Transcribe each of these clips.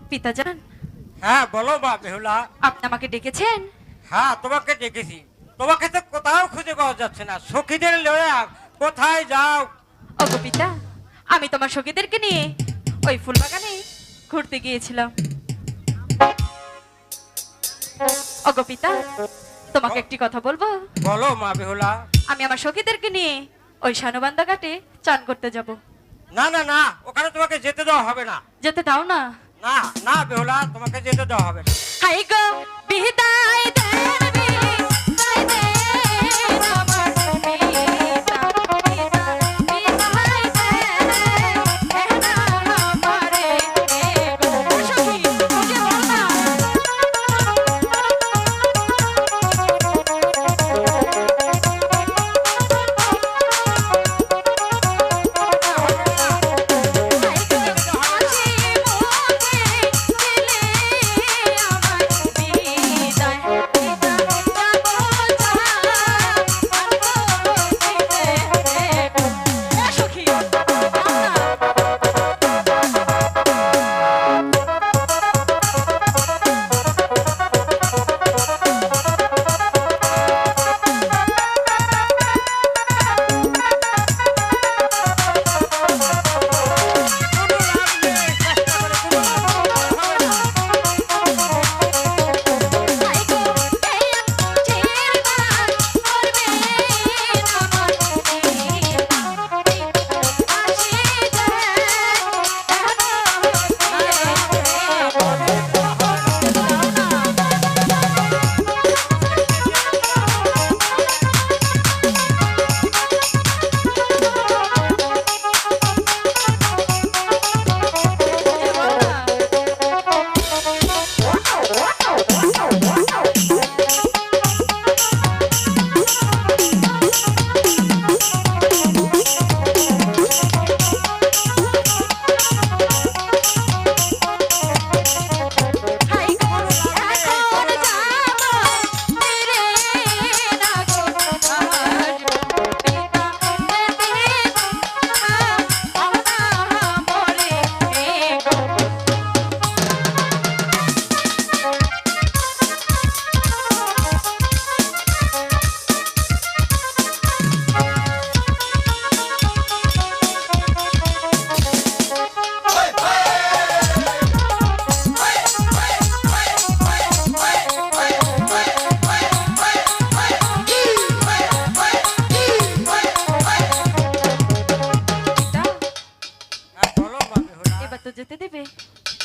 পিতাজান, হ্যাঁ বলো মা বেহুলা। আপনি আমাকে ডেকেছেন? হ্যাঁ তোমাকে ডেকেছি, তোমাকে তো কোথাও খুঁজে পাওয়া যাচ্ছে না, সখীদের লয়া কোথায় যাও? ওগো পিতা, আমি তোমার সখীদেরকে নিয়ে ওই ফুলবাগানে ঘুরতে গিয়েছিলাম। ওগো পিতা, তোমাকে একটি কথা বলবো? বলো মা বেহুলা। আমি আমার সখীদেরকে নিয়ে ওই শানুবান্ধা ঘাটে চান করতে যাব। না না না, ওখানে তোমাকে যেতে দেওয়া হবে না। যেতে দাও না। না না বেহুলা, তোমাকে যেতে দেওয়া হবে না। হাই গো বিদায় দেন, বিদায় দেন আমার পিতা, পিতা বিদায় দেন আমারে গো সখী, ওকে বল না।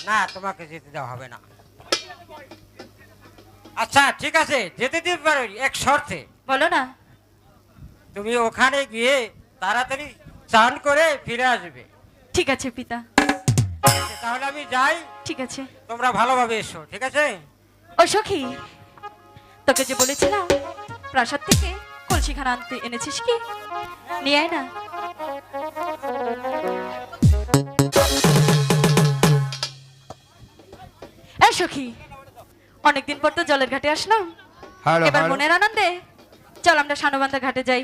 না তোমাকে যেতে দেওয়া হবে না। আচ্ছা ঠিক আছে, যেতে দিতে পারো, এক শর্তে। বলো না। তুমি ওখানে গিয়ে তাড়াতাড়ি চান করে ফিরে আসবে। ঠিক আছে পিতা। তাহলে আমি যাই। ঠিক আছে, তোমরা ভালোভাবে এসো, ঠিক আছে? ও সখী, তোকে যে বলেছিলাম প্রাসাদ থেকে কলসিখানা আনতে, এনেছিস কি? নিয়ে আয় না। এই সখী, অনেকদিন পর তো জলের ঘাটে আসলাম, এবার মনের আনন্দে চল আমরা শানুবান্ধা ঘাটে যাই।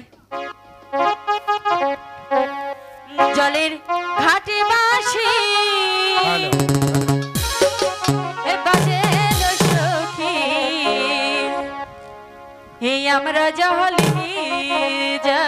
জলের ঘাটে বাসি বাজে সখী, এই আমরা জল যা